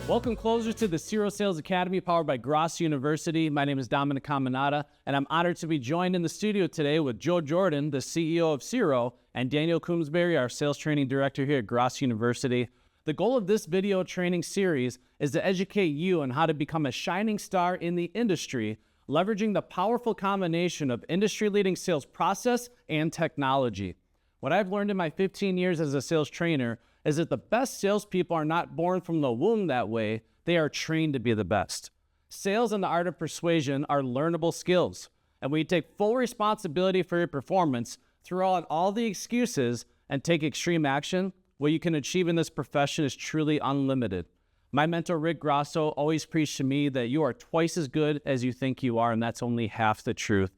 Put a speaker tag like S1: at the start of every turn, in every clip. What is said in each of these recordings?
S1: Welcome closers to the Siro Sales Academy powered by Grosso University. My name is Dominic Caminata, and I'm honored to be joined in the studio today with Joe Jordan, the CEO of Siro, and Daniel Coomes-Barry, our sales training director here at Grosso University. The goal of this video training series is to educate you on how to become a shining star in the industry, leveraging the powerful combination of industry-leading sales process and technology. What I've learned in my 15 years as a sales trainer is that the best salespeople are not born from the womb that way, they are trained to be the best. Sales and the art of persuasion are learnable skills, and when you take full responsibility for your performance, throw out all the excuses, and take extreme action, what you can achieve in this profession is truly unlimited. My mentor, Rick Grosso, always preached to me that you are twice as good as you think you are, and that's only half the truth.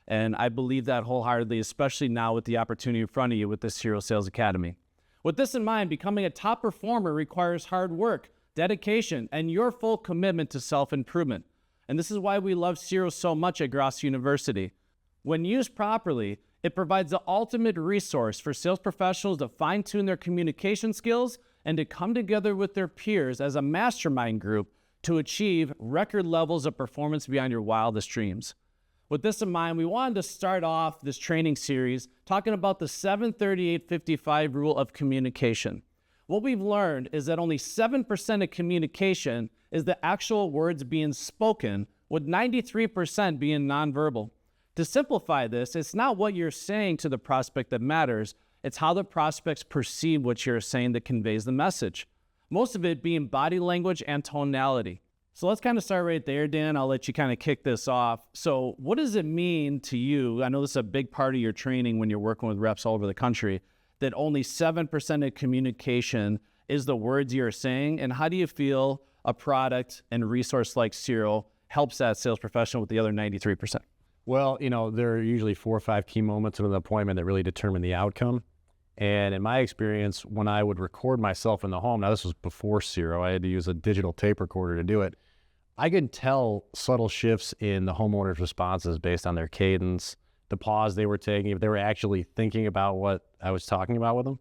S1: And I believe that wholeheartedly, especially now with the opportunity in front of you with the Siro Sales Academy. With this in mind, becoming a top performer requires hard work, dedication, and your full commitment to self-improvement. And this is why we love Siro so much at Grosso University. When used properly, it provides the ultimate resource for sales professionals to fine-tune their communication skills and to come together with their peers as a mastermind group to achieve record levels of performance beyond your wildest dreams. With this in mind, we wanted to start off this training series talking about the 7-38-55 rule of communication. What we've learned is that only 7% of communication is the actual words being spoken, with 93% being nonverbal. To simplify this, it's not what you're saying to the prospect that matters, it's how the prospects perceive what you're saying that conveys the message. Most of it being body language and tonality. So let's kind of start right there, Dan. I'll let you kind of kick this off. So what does it mean to you? I know this is a big part of your training when you're working with reps all over the country, that only 7% of communication is the words you're saying. And how do you feel a product and resource like Siro helps that sales professional with the other 93%?
S2: Well, there are usually 4 or 5 key moments of an appointment that really determine the outcome. And in my experience, when I would record myself in the home, now this was before Siro, I had to use a digital tape recorder to do it. I could tell subtle shifts in the homeowner's responses based on their cadence, the pause they were taking, if they were actually thinking about what I was talking about with them.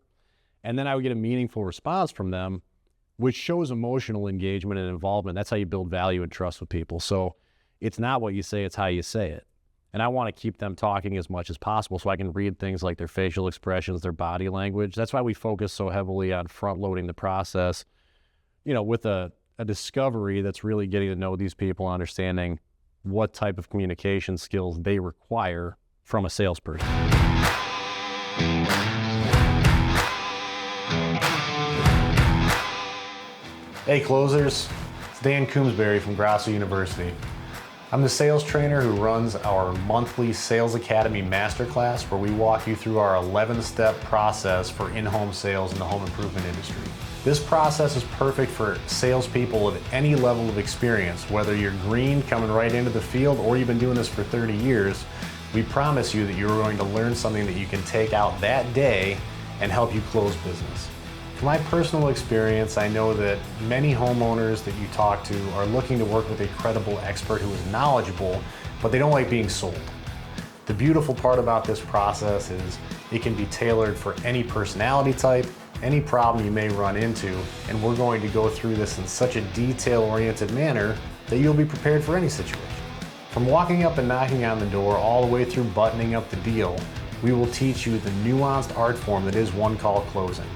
S2: And then I would get a meaningful response from them, which shows emotional engagement and involvement. That's how you build value and trust with people. So it's not what you say, it's how you say it. And I want to keep them talking as much as possible so I can read things like their facial expressions, their body language. That's why we focus so heavily on front-loading the process, with a discovery that's really getting to know these people, understanding what type of communication skills they require from a salesperson.
S3: Hey closers, it's Daniel Coomes-Barry from Grosso University. I'm the sales trainer who runs our monthly Sales Academy Masterclass, where we walk you through our 11-step process for in-home sales in the home improvement industry. This process is perfect for salespeople of any level of experience, whether you're green coming right into the field or you've been doing this for 30 years. We promise you that you're going to learn something that you can take out that day and help you close business. From my personal experience, I know that many homeowners that you talk to are looking to work with a credible expert who is knowledgeable, but they don't like being sold. The beautiful part about this process is it can be tailored for any personality type, any problem you may run into, and we're going to go through this in such a detail-oriented manner that you'll be prepared for any situation. From walking up and knocking on the door all the way through buttoning up the deal, we will teach you the nuanced art form that is one-call closing.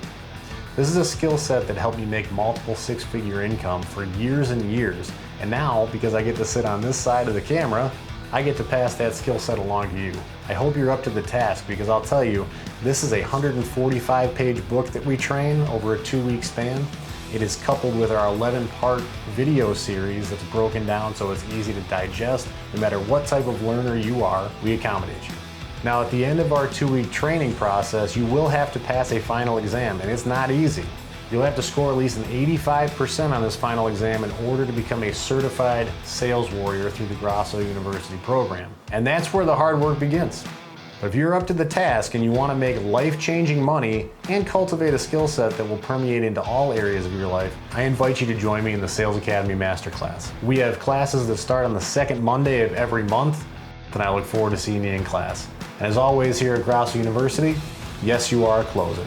S3: This is a skill set that helped me make multiple 6-figure income for years and years, and now, because I get to sit on this side of the camera, I get to pass that skill set along to you. I hope you're up to the task, because I'll tell you, this is a 145-page book that we train over a 2-week span. It is coupled with our 11-part video series that's broken down so it's easy to digest. No matter what type of learner you are, we accommodate you. Now, at the end of our 2-week training process, you will have to pass a final exam, and it's not easy. You'll have to score at least an 85% on this final exam in order to become a certified sales warrior through the Grosso University program. And that's where the hard work begins. But if you're up to the task and you want to make life-changing money and cultivate a skill set that will permeate into all areas of your life, I invite you to join me in the Sales Academy Masterclass. We have classes that start on the second Monday of every month, and I look forward to seeing you in class. And as always here at Grosso University, yes, you are a closer.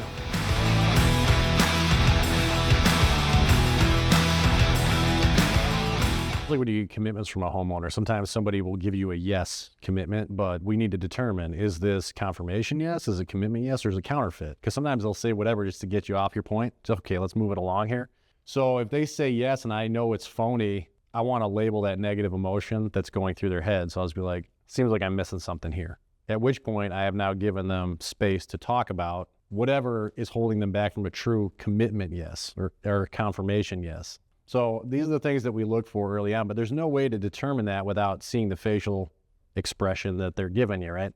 S2: especially when you get commitments from a homeowner. Sometimes somebody will give you a yes commitment, but we need to determine, is this confirmation yes, is it commitment yes, or is it counterfeit? Because sometimes they'll say whatever just to get you off your point. So, okay, let's move it along here. So if they say yes and I know it's phony, I want to label that negative emotion that's going through their head. So I'll just be like, seems like I'm missing something here. At which point I have now given them space to talk about whatever is holding them back from a true commitment yes or confirmation yes. So these are the things that we look for early on, but there's no way to determine that without seeing the facial expression that they're giving you, right?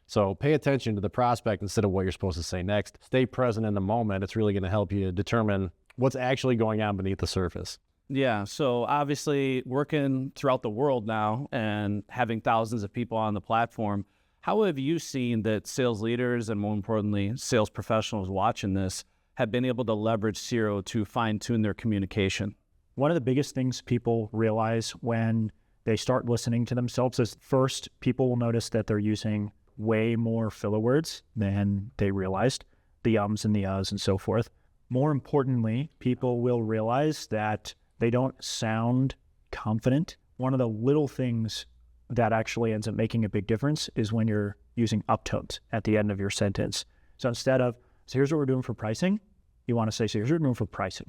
S2: So pay attention to the prospect instead of what you're supposed to say next. Stay present in the moment. It's really going to help you determine what's actually going on beneath the surface.
S1: Yeah, so obviously working throughout the world now and having thousands of people on the platform, how have you seen that sales leaders and more importantly, sales professionals watching this have been able to leverage Siro to fine-tune their communication?
S4: One of the biggest things people realize when they start listening to themselves is first, people will notice that they're using way more filler words than they realized, the ums and the uhs and so forth. More importantly, people will realize that they don't sound confident. One of the little things that actually ends up making a big difference is when you're using uptones at the end of your sentence. So instead of, so here's what we're doing for pricing, you want to say, so here's what we're doing for pricing.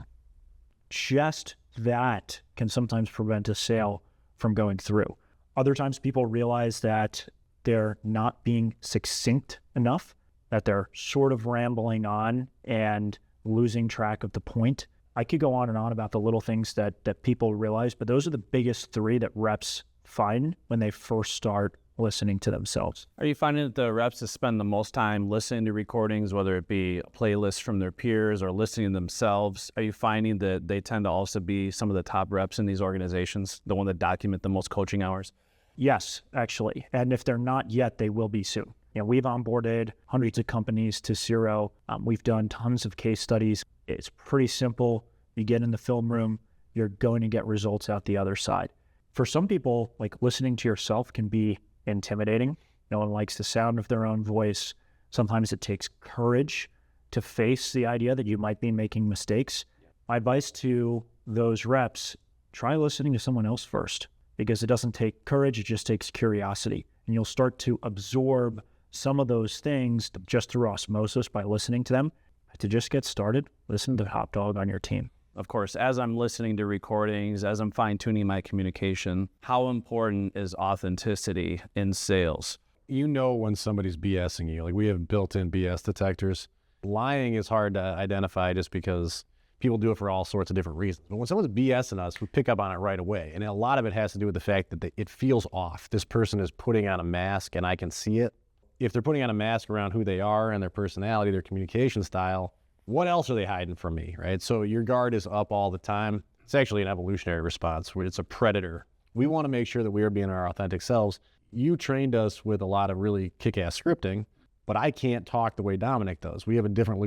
S4: Just that can sometimes prevent a sale from going through. Other times people realize that they're not being succinct enough, that they're sort of rambling on and losing track of the point. I could go on and on about the little things that people realize, but those are the biggest three that reps find when they first start listening to themselves.
S1: Are you finding that the reps that spend the most time listening to recordings, whether it be playlists from their peers or listening to themselves, are you finding that they tend to also be some of the top reps in these organizations, the one that document the most coaching hours?
S4: Yes, actually. And if they're not yet, they will be soon. You know, we've onboarded hundreds of companies to Siro. We've done tons of case studies. It's pretty simple. You get in the film room, you're going to get results out the other side. For some people, like listening to yourself can be intimidating. No one likes the sound of their own voice. Sometimes it takes courage to face the idea that you might be making mistakes. My advice to those reps, try listening to someone else first, because it doesn't take courage, it just takes curiosity. And you'll start to absorb some of those things just through osmosis by listening to them. To just get started, listen to the top dog on your team.
S1: Of course, as I'm listening to recordings, as I'm fine-tuning my communication, how important is authenticity in sales?
S2: You know when somebody's BSing you. Like, we have built-in BS detectors. Lying is hard to identify just because people do it for all sorts of different reasons. But when someone's BSing us, we pick up on it right away. And a lot of it has to do with the fact that it feels off. This person is putting on a mask and I can see it. If they're putting on a mask around who they are and their personality, their communication style, what else are they hiding from me, right? So your guard is up all the time. It's actually an evolutionary response where it's a predator. We want to make sure that we are being our authentic selves. You trained us with a lot of really kick-ass scripting, but I can't talk the way Dominic does. We have a different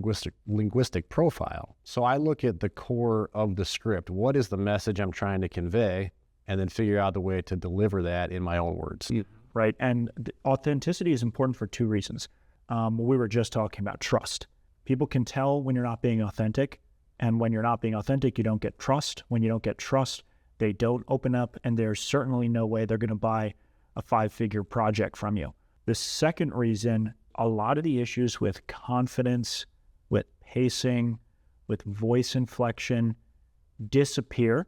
S2: linguistic profile. So I look at the core of the script. What is the message I'm trying to convey? And then figure out the way to deliver that in my own words.
S4: Right, and authenticity is important for two reasons. We were just talking about trust. People can tell when you're not being authentic, and when you're not being authentic, you don't get trust. When you don't get trust, they don't open up, and there's certainly no way they're going to buy a 5-figure project from you. The second reason, a lot of the issues with confidence, with pacing, with voice inflection disappear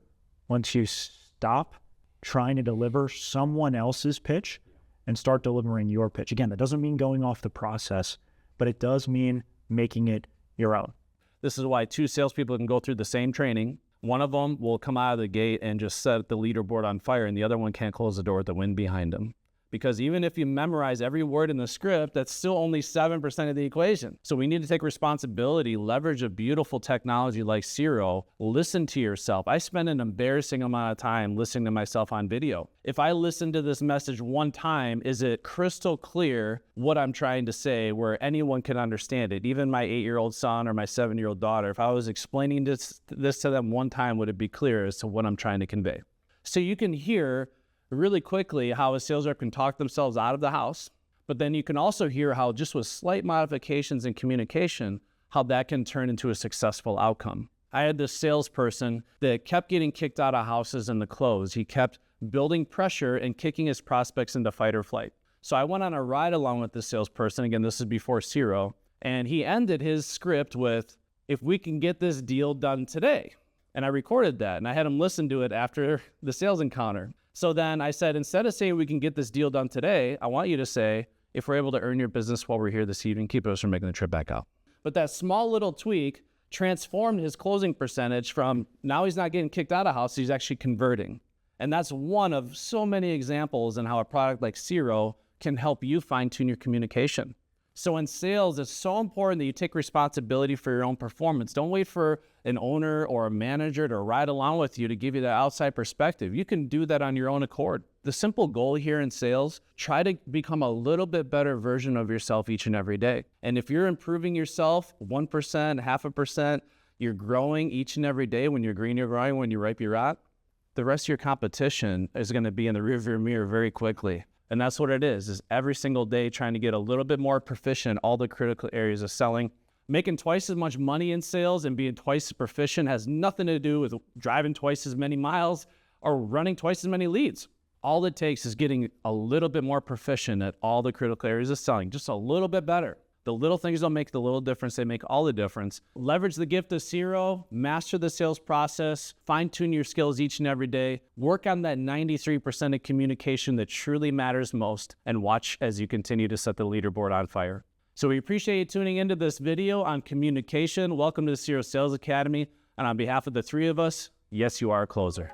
S4: once you stop trying to deliver someone else's pitch and start delivering your pitch. Again, that doesn't mean going off the process, but it does mean making it your own.
S1: This is why two salespeople can go through the same training. One of them will come out of the gate and just set the leaderboard on fire, and the other one can't close the door with the wind behind them. Because even if you memorize every word in the script, that's still only 7% of the equation. So we need to take responsibility, leverage a beautiful technology like Siro, listen to yourself. I spend an embarrassing amount of time listening to myself on video. If I listen to this message one time, is it crystal clear what I'm trying to say where anyone can understand it? Even my 8-year-old son or my 7-year-old daughter, if I was explaining this to them one time, would it be clear as to what I'm trying to convey? So you can hear really quickly how a sales rep can talk themselves out of the house, but then you can also hear how just with slight modifications in communication, how that can turn into a successful outcome. I had this salesperson that kept getting kicked out of houses in the close. He kept building pressure and kicking his prospects into fight or flight. So I went on a ride along with this salesperson. Again, this is before Siro. And he ended his script with, "If we can get this deal done today." And I recorded that, and I had him listen to it after the sales encounter. So then I said, instead of saying we can get this deal done today, I want you to say, "If we're able to earn your business while we're here this evening, keep us from making the trip back out." But that small little tweak transformed his closing percentage from now he's not getting kicked out of house, he's actually converting. And that's one of so many examples in how a product like Siro can help you fine-tune your communication. So in sales, it's so important that you take responsibility for your own performance. Don't wait for an owner or a manager to ride along with you to give you that outside perspective. You can do that on your own accord. The simple goal here in sales, try to become a little bit better version of yourself each and every day. And if you're improving yourself 1%, 0.5%, you're growing each and every day. When you're green, you're growing. When you're ripe, you're rot. The rest of your competition is going to be in the rearview mirror very quickly. And that's what it is every single day trying to get a little bit more proficient in all the critical areas of selling. Making twice as much money in sales and being twice as proficient has nothing to do with driving twice as many miles or running twice as many leads. All it takes is getting a little bit more proficient at all the critical areas of selling, just a little bit better. The little things don't make the little difference, they make all the difference. Leverage the gift of Siro, master the sales process, fine-tune your skills each and every day, work on that 93% of communication that truly matters most, and watch as you continue to set the leaderboard on fire. So we appreciate you tuning into this video on communication. Welcome to the Siro Sales Academy. And on behalf of the three of us, yes, you are a closer.